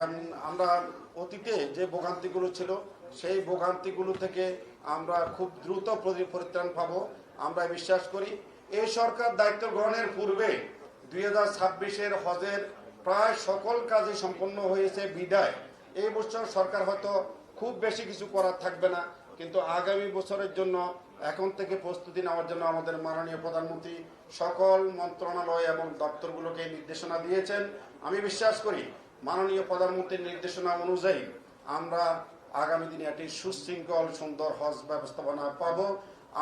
আমরা অতীতে যে ভোগান্তিগুলো ছিল সেই ভোগান্তিগুলো থেকে আমরা খুব দ্রুত পরিত্রাণ পাবো আমরা বিশ্বাস করি। এই সরকার দায়িত্ব গ্রহণের পূর্বে 2026-এর হজের প্রায় সকল কাজই সম্পন্ন হয়েছে বিদায় এই বছর সরকার হয়তো খুব বেশি কিছু করার থাকবে না, কিন্তু আগামী বছরের জন্য এখন থেকে প্রস্তুতি নেওয়ার জন্য আমাদের মাননীয় প্রধানমন্ত্রী সকল মন্ত্রণালয় এবং দপ্তরগুলোকে নির্দেশনা দিয়েছেন। আমি বিশ্বাস করি মাননীয় প্রধানমন্ত্রীর নির্দেশনা অনুযায়ী আমরা আগামী দিনে একটি সুশৃঙ্খল সুন্দর হজ ব্যবস্থাপনা পাব।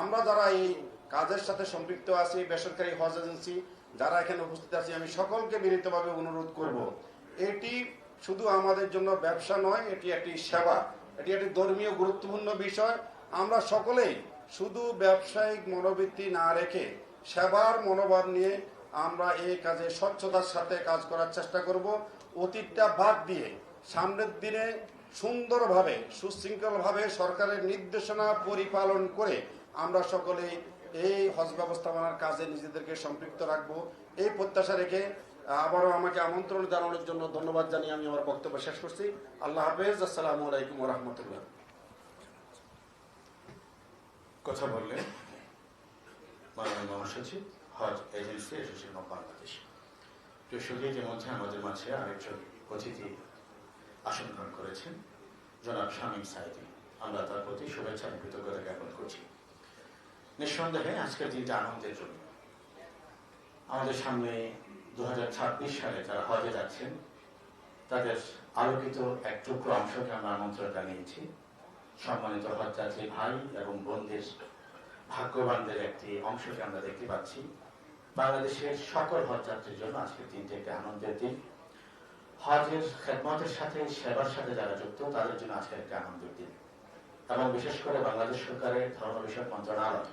আমরা যারা এই কাজের সাথে সম্পৃক্ত আছি, বেসরকারি হজ এজেন্সি যারা এখানে উপস্থিত আছি, আমি সকলকে বিনীতভাবে অনুরোধ করব, এটি শুধু আমাদের জন্য ব্যবসা নয়, এটি একটি সেবা, এটি একটি ধর্মীয় গুরুত্বপূর্ণ বিষয়। আমরা সকলেই শুধু ব্যবসায়িক মনোবৃত্তি না রেখে সেবার মনোভাব নিয়ে আমরা এই কাজে স্বচ্ছতার সাথে কাজ করার চেষ্টা করব। অতীতটা বাদ দিয়ে সামনের দিনে সুন্দরভাবে সুশৃঙ্খলভাবে সরকারের নির্দেশনা পরিপালন করে আমরা সকলেই এই হজ ব্যবস্থাপনার কাজে নিজেদেরকে সম্পৃক্ত রাখবো, এই প্রত্যাশা রেখে আবারও আমাকে আমন্ত্রণ জানানোর জন্য ধন্যবাদ জানিয়ে আমি আমার বক্তব্য শেষ করছি। আল্লাহ হাফেজ। আসসালামু আলাইকুম ওয়া রাহমাতুল্লাহ। কথা বললেন মাননীয় মহাসচিব হজ এজেন্সি অ্যাসোসিয়েশন অফ বাংলাদেশ। প্রিয় সুধীর, মধ্যে আমাদের মাঝে আরেকজন অতিথি আসন গ্রহণ করেছেন, জনাব শামীম সাইদি। আমরা তার প্রতি শুভেচ্ছা এবং কৃতজ্ঞতা জ্ঞাপন করছি। নিঃসন্দেহে আজকের দিনটা আনন্দের জন্য। আমাদের সামনে 2026 সালে যারা হজে যাচ্ছেন তাদের আলোকিত এক টুকরো অংশকে আমরা আমন্ত্রণ জানিয়েছি। সম্মানিত হজযাত্রী ভাই এবং বোনদের ভাগ্যবানদের একটি অংশকে আমরা দেখতে পাচ্ছি। বাংলাদেশের সকল হজযাত্রীর জন্য আজকের দিনটি একটি আনন্দের দিন। হজের খেদমতের সাথে সেবার সাথে যারা যুক্ত তাদের জন্য আজকের একটি আনন্দের দিন, এবং বিশেষ করে বাংলাদেশ সরকারের ধর্ম বিষয়ক মন্ত্রণালয়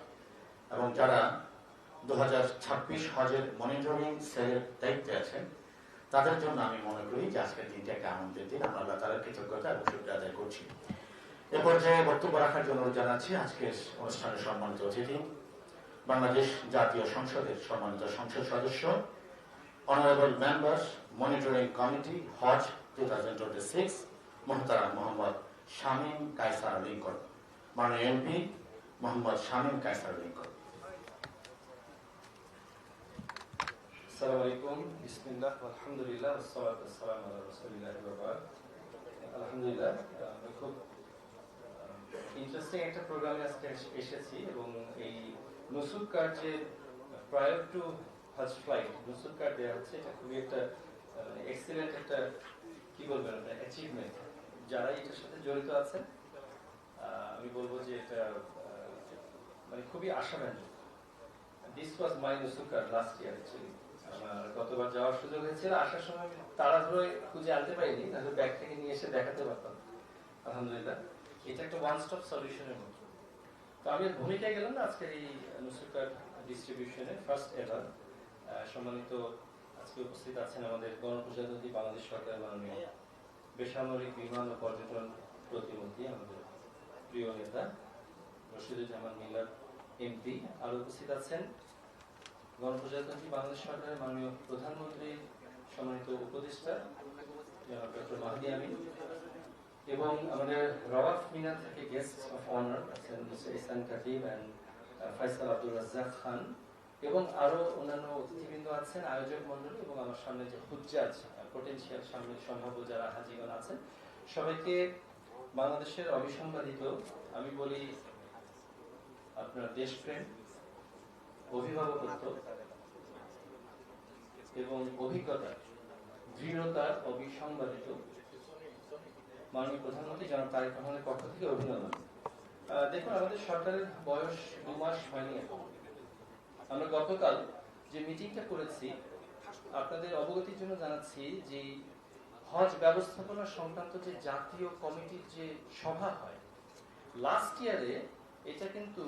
এবং যারা 2026 হজের মনিটরিং সেলের দায়িত্বে আছেন তাদের জন্য আমি মনে করি যে আজকের দিনটি একটা আনন্দের দিন। আমরা আল্লাহ তাআলার কৃতজ্ঞতা এবং শুকরিয়া আদায় করছি। এ পর্যায়ে বক্তব্য রাখার জন্য জানাচ্ছি আজকের অনুষ্ঠানের সম্মানিত অতিথি, বাংলাদেশ জাতীয় সংসদের সম্মানিত সংসদ সদস্য, অনারেবল মেম্বার মনিটরিং কমিটি হজ 2026, মোহতারাম মোহাম্মদ শামীম কায়সার লিঙ্কন। মাননীয় এমপি মোহাম্মদ শামীম কায়সার লিঙ্কন। আসসালামু আলাইকুম, বিসমিল্লাহ, আলহামদুলিল্লাহ, ওয়াসসালাতু ওয়াসসালামু আলা রাসূলিল্লাহ ওয়া বা'দ। আলহামদুলিল্লাহ, আমি খুব ইন্টারেস্টিং একটা প্রোগ্রামে আজকে এসেছি এবং এই নুসুক কার্ড যে প্রায়র টু হজ ফ্লাইট নুসুক কার্ড দেওয়া হচ্ছে, এটা খুবই একটা এক্সিলেন্ট একটা কি বলবেন একটা অ্যাচিভমেন্ট। যারা এটার সাথে জড়িত আছেন আমি বলবো যে এটা মানে খুবই আশাব্যঞ্জক। This was my Nusuk card last year actually. আমার গতবার যাওয়ার সুযোগ হয়েছিল, আসার সময় আমি তাড়াহুড়োয় খুঁজে আনতে পারিনি, তাহলে ব্যাগ থেকে নিয়ে এসে দেখাতে পারতাম। আলহামদুলিল্লাহ, এটা একটা ওয়ান স্টপ সলিউশনের মতো। তো আমি ভূমিকায় গেলাম না আজকের এই নুসুক কার্ড ডিস্ট্রিবিউশনে ফার্স্ট এভার। সম্মানিত আজকে উপস্থিত আছেন আমাদের গণপ্রজাতন্ত্রী বাংলাদেশ সরকারের মাননীয় বেসামরিক বিমান ও পর্যটন প্রতিমন্ত্রী, আমাদের প্রিয় নেতা রশিদুজ্জামান মিলাদ এমপি। আরো উপস্থিত আছেন গণপ্রজাতন্ত্রী বাংলাদেশ সরকারের মাননীয় প্রধানমন্ত্রীর সম্মানিত উপদেষ্টা জনাব ডক্টর মাহদি আমিন, এবং আমাদের রওয়াফ মিনা থেকে গেস্ট অফ অনার আছেন মিস্টার ইহসান কাটিব এন্ড ফয়সাল আব্দুল রাজ্জাক খান, এবং আরো অন্যান্য অতিথিবৃন্দ আছেন, আয়োজক মন্ডলী, এবং আমার সামনে যে হুজ্জাজ পটেনশিয়াল সামনে সম্ভাব্য যারা হাজিগণ আছেন, সবাইকে বাংলাদেশের অবিসংবাদিত আমি বলি আপনার দেশপ্রেম, অভিভাবকত্ব এবং অভিজ্ঞতা, দৃঢ়তার অবিসংবাদিত মাননীয় প্রধানমন্ত্রী জনাব তারেক রহমানের পক্ষ থেকে অভিনন্দন। দেখুন, আমাদের সরকারের বয়স 2 মাস হয়নি এখন। আমরা গতকাল যে মিটিংটা করেছি আপনাদের অবগতির জন্য জানাচ্ছি যে হজ ব্যবস্থাপনা সংক্রান্ত যে জাতীয় কমিটির যে সভা হয় লাস্ট ইয়ারে, এটা কিন্তু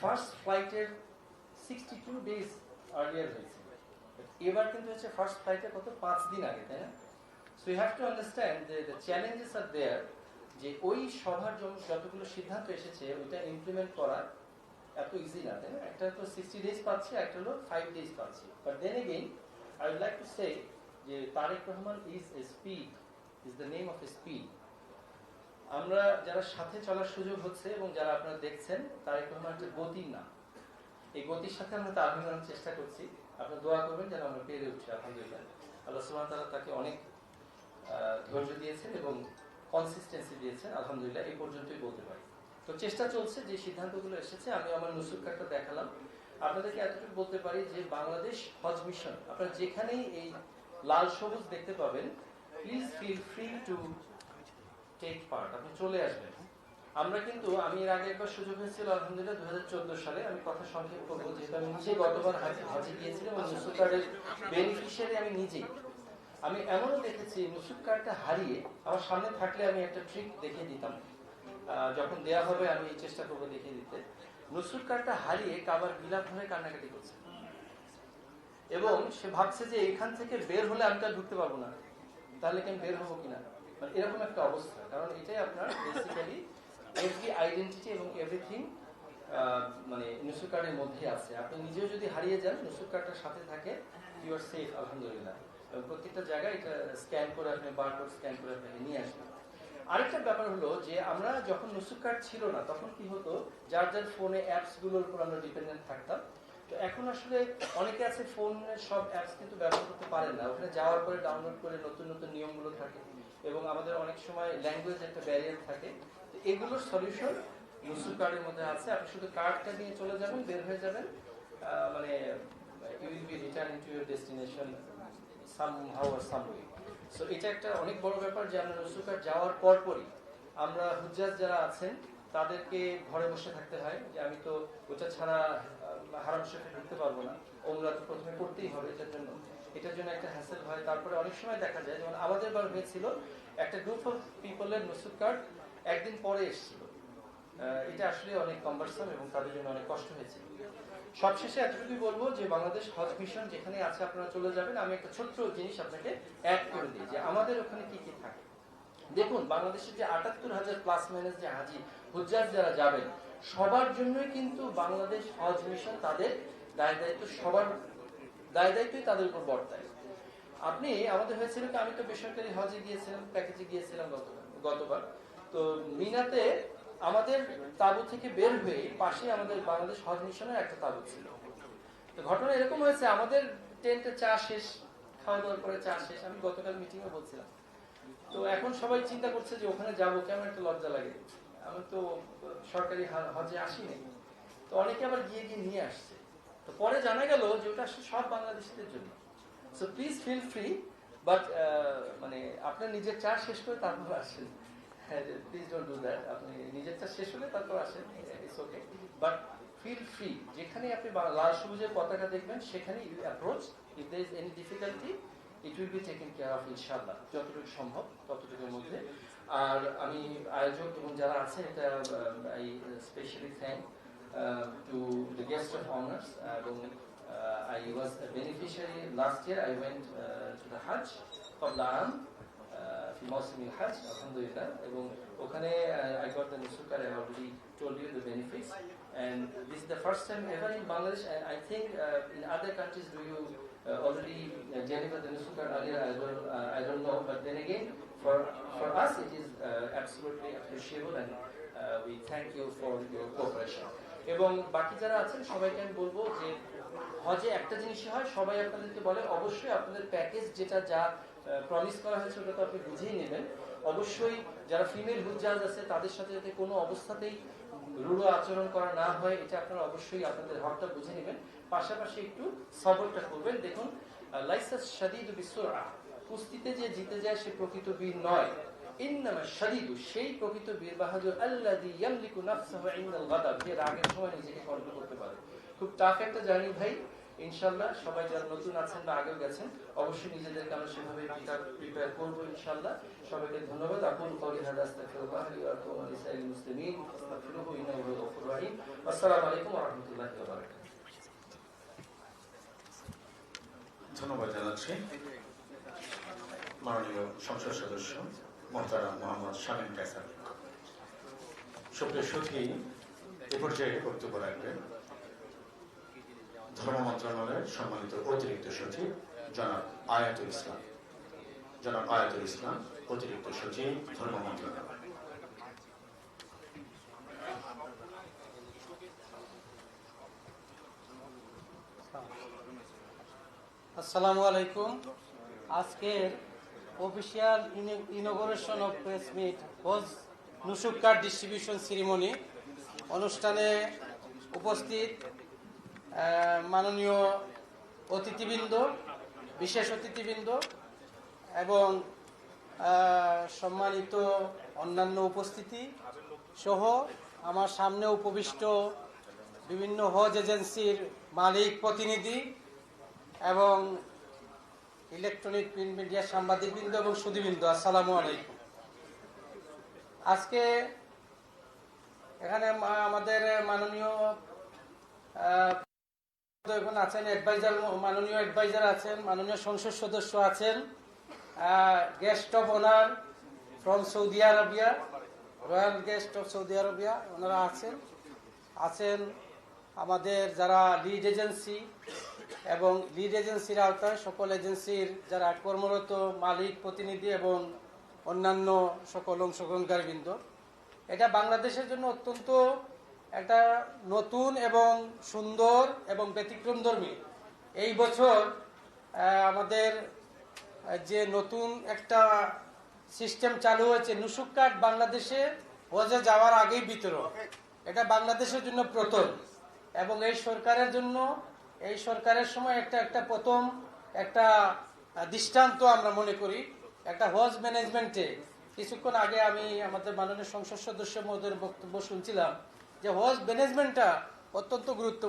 ফার্স্ট ফ্লাইটের 62 ডেজ আর্লিয়ার হয়েছে। এবার কিন্তু হচ্ছে ফার্স্ট ফ্লাইটের কত 5 দিন আগে, তাই না? So you have to understand the challenges are there, যে ওই সভার যতগুলো সিদ্ধান্ত এসেছে ওইটা ইমপ্লিমেন্ট করা এত ইজি না, তাই না? একটা তো 60 ডেজ পাচ্ছে, একটা হলো 5 ডেজ পাচ্ছে। But then again I would like to say যে Tarek Rahman is a speed is the name of speed. আমরা যারা সাথে চলার সুযোগ হচ্ছে এবং যারা আপনারা দেখছেন, তারেক রহমান একটা গতির নাম। এই গতির সাথে আমরা তাল মেলানোর চেষ্টা করছি। আপনারা দোয়া করবেন যেন আমরা পেরে উঠছি। আলহামদুলিল্লাহ, আল্লাহ সুবহানাহু ওয়া তাআলা তাকে অনেক ধৈর্য দিয়েছেন এবং কনসিস্টেন্সি দিয়েছেন। আলহামদুলিল্লাহ, এই পর্যন্তই বলতে পারি। তো চেষ্টা চলছে, যে সিদ্ধান্তগুলো এসেছে, আমি আমার নুসুক কার্ডটা দেখালাম। আপনাদেরকে এতটুকু বলতে পারি যে বাংলাদেশ হজ মিশন, আপনারা যেখানেই এই লাল সবুজ দেখতে পাবেন, please feel free to take part, আপনি চলে আসবেন। আমরা কিন্তু, আমি এর আগে একবার সুযোগ হয়েছিল আলহামদুলিল্লাহ 2014 সালে, আমি কথা সংক্ষেপ করবো যেহেতু আমি নিজে গতবার হজে গিয়েছিলাম এবং নুসুক কার্ডের বেনিফিশিয়ারি আমি নিজেই। আমি এমনও দেখেছি নুসুক কার্ডটা হারিয়ে আমার সামনে থাকলে আমি একটা ট্রিক দেখিয়ে দিতাম, যখন দেয়া হবে আমি চেষ্টা করবো দেখিয়ে দিতে। নুসুক কার্ডটা হারিয়ে কাবার বিলাপ হয়ে কান্নাকাটি করছে এবং সে ভাবছে যে এখান থেকে বের হলে আমি তো আর ঢুকতে পারবো না, তাহলে কি আমি বের হবো কিনা, মানে এরকম একটা অবস্থা। কারণ এটাই আপনার বেসিক্যালি এভরি আইডেন্টিটি এবং এভরিথিং মানে নুসুক কার্ডের মধ্যে আছে। আপনি নিজেও যদি হারিয়ে যান, নুসুক কার্ডটার সাথে থাকে, ইউ আর সেফ আলহামদুলিল্লাহ। এবং প্রত্যেকটা জায়গায় এটা স্ক্যান করে আপনি বারকোড স্ক্যান করে আপনাকে নিয়ে আসবেন। আরেকটা ব্যাপার হলো যে আমরা যখন নুসুক কার্ড ছিল না, তখন কি হতো, যার যার ফোনে অ্যাপস গুলোর উপর আমরা ডিপেন্ডেন্ট থাকতাম। তো এখন আসলে অনেকে আছে ফোনের সব অ্যাপস কিন্তু ব্যবহার করতে পারেন না, ওখানে যাওয়ার পরে ডাউনলোড করে নতুন নতুন নিয়মগুলো থাকে এবং আমাদের অনেক সময় ল্যাঙ্গুয়েজ একটা ব্যারিয়ার থাকে। তো এগুলোর সলিউশন নুসুক কার্ডের মধ্যে আছে। আপনি শুধু কার্ডটা নিয়ে চলে যাবেন, বের হয়ে যাবেন, মানে you will be returning to your destination somehow or some way. So এটা একটা অনেক বড় ব্যাপার যে আমরা নুসুক কার্ড যাওয়ার পরপরই আমরা হুজ্জাজ যারা আছেন তাদেরকে ঘরে বসে থাকতে হয়, যে আমি তো ওটা ছাড়া হারাম শরীফে ঢুকতে পারবো না, ওমরা তো প্রথমে করতেই হবে, এটার জন্য একটা হ্যাসেল হয়। তারপরে অনেক সময় দেখা যায়, যেমন আমাদের বার হয়েছিল একটা গ্রুপ অফ পিপলের নুসুক কার্ড একদিন পরে এসেছিল। এটা আসলে অনেক কম্বারসাম এবং তাদের জন্য অনেক কষ্ট হয়েছিল। সবশেষে এতটুকুই বলবো যে বাংলাদেশ হজ মিশন যেখানে আছে আপনারা চলে যাবেন। আমি একটা ছোট্ট জিনিস আপনাকে অ্যাড করে দিই যে আমাদের ওখানে কি কি থাকে। দেখুন, বাংলাদেশের যে ৭৮,০০০ প্লাস মাইনাস যে হাজি হুজ্জাজ যারা যাবেন, সবার জন্যই কিন্তু বাংলাদেশ হজ মিশন তাদের দায় দায়িত্ব, সবার দায় দায়িত্বই তাদের উপর বর্তায়। আপনি আমাদের হয়েছিল কি, আমি তো বেসরকারি হজে গিয়েছিলাম, প্যাকেজে গিয়েছিলাম গতবার। তো মিনাতে আমাদের তাঁবু থেকে বের হয়ে পাশে আমাদের বাংলাদেশ হজ মিশনের একটা তাঁবু ছিল। তো ঘটনা এরকম হয়েছে, আমাদের টেন্টে চা শেষ, খাওয়া দাওয়ার পরে চা শেষ, আমি গতকাল মিটিংয়ে বলছিলাম। তো এখন সবাই চিন্তা করছে যে ওখানে যাবো, কেমন একটা লজ্জা লাগে, আমি তো সরকারি হজে আসিনি। তো অনেকে আবার গিয়ে গিয়ে নিয়ে আসছে। তো পরে জানা গেল যে ওটা আসলে সব বাংলাদেশিদের জন্য। So please feel free, but মানে আপনার নিজের চা শেষ করে তারপর আসেন। Please don't do that. আপনি নিজের চা শেষ হলে তারপর আসেন, it's okay, but feel free. যেখানে আপনি লাল সবুজের পতাকা দেখবেন সেখানে you approach. If there is any difficulty, it will be taken care of ইনশাআল্লাহ, যতটুকু সম্ভব ততটুকুর মধ্যে। আর আমি আয়োজক এবং যারা আছেন, এটা I specially thank to the guest of honors. I was a beneficiary last year. I went to the Hajj قبل عام في موسم الحج alhamdulillah, এবং ওখানে I got the Nusuk card. I already told you the benefits, and this is the first time ever in Bangladesh. I think in other countries do you already deliver the Nusuk card earlier? I don't know, but then again for us it is absolutely appreciable, and we thank you for your cooperation. এবং বাকি যারা আছেন সবাইকে আমি বলবো যে হজে একটা জিনিসই হয়, সবাই আপনাদেরকে বলে অবশ্যই আপনাদের প্যাকেজ যেটা যা প্রমিস করা হয়েছে ওটা তো আপনি বুঝেই নেবেন। অবশ্যই যারা ফিমেল হুজ্জাজ আছে তাদের সাথে যাতে কোনো অবস্থাতেই রূঢ় আচরণ করা না হয়, এটা আপনারা অবশ্যই আপনাদের হকটা বুঝে নেবেন। পাশাপাশি একটু সবরটা করবেন। দেখুন, লাইসাস শাদীদু বিসুরআ, কুস্তিতে যে জিতে যায় সে প্রকৃত বীর নয়। ইন্নামা শাদীদু, সেই প্রকৃত বীর বাহাদুর আল্লাযী ইয়ামলিকু নাফসাহু ইনদাল গাদাব, যে রাগের সময় নিজেকে কন্ট্রোল করতে পারে। খুব টাফ একটা জার্নি ভাই। ইনশাআল্লাহ সবাই যারা নতুন আছেন বা আগেও গেছেন অবশ্যই নিজেদেরকে আমরা সেভাবে প্রিপেয়ার করবো ইনশাআল্লাহ। সবাইকে ধন্যবাদ। আকুলু কওলি হাযা আস্তাগফিরুল্লাহ লি ওয়া লাকুম ওয়া লিসাইরিল মুসলিমিন ফাস্তাগফিরুহু ইন্নাহু হুয়াল গফুরুর রহিম। আসসালামু আলাইকুম ওয়া রাহমাতুল্লাহি ওয়া বারাকাতুহু। ধন্যবাদ জানাচ্ছি মাননীয় সংসদ সদস্য মোহতারাম মোহাম্মদ শামীম কায়সার। সুপ্রিয় সুধী, এ পর্যায়ে বক্তব্য রাখবেন ধর্ম মন্ত্রণালয়ের সম্মানিত অতিরিক্ত সচিব জনাব আয়াতুল ইসলাম। অতিরিক্ত সচিব ধর্ম মন্ত্রণালয়। আসসালামু আলাইকুম। আজকের official inauguration of press meet Hajj Nusuk card distribution ceremony অনুষ্ঠানে উপস্থিত মাননীয় অতিথিবৃন্দ, বিশেষ অতিথিবৃন্দ এবং সম্মানিত অন্যান্য উপস্থিতি সহ আমার সামনে উপবিষ্ট বিভিন্ন হজ এজেন্সির মালিক প্রতিনিধি এবং ইলেকট্রনিক প্রিন্ট মিডিয়ার সাংবাদিকবৃন্দ এবং সুধীবৃন্দ, আসসালামু আলাইকুম। আজকে এখানে আমাদের মাননীয় আছেন অ্যাডভাইজার, মাননীয় অ্যাডভাইজার আছেন, মাননীয় সংসদ সদস্য আছেন, guest of honour from Saudi Arabia, royal guest of Saudi Arabia ওনারা আছেন আমাদের যারা লিড এজেন্সি এবং লিড এজেন্সির আওতায় সকল এজেন্সির যারা কর্মরত মালিক প্রতিনিধি এবং অন্যান্য সকল অংশগ্রহণকারীবৃন্দ। এটা বাংলাদেশের জন্য অত্যন্ত একটা নতুন এবং সুন্দর এবং ব্যতিক্রমধর্মী। এই বছর আমাদের যে নতুন একটা সিস্টেম চালু হয়েছে, নুসুক কার্ড বাংলাদেশে হজে যাওয়ার আগেই বিতরণ, এটা বাংলাদেশের জন্য প্রথম এবং এই সরকারের জন্য, এই সরকারের সময় একটা প্রথম একটা দৃষ্টান্ত আমরা মনে করি। একটা হজ ম্যানেজমেন্টে কিছুক্ষণ আগে আমি আমাদের মাননীয় সংসদ সদস্য মহোদয়ের বক্তব্য শুনছিলাম যে হজ ম্যানেজমেন্টটা অত্যন্ত গুরুত্বপূর্ণ।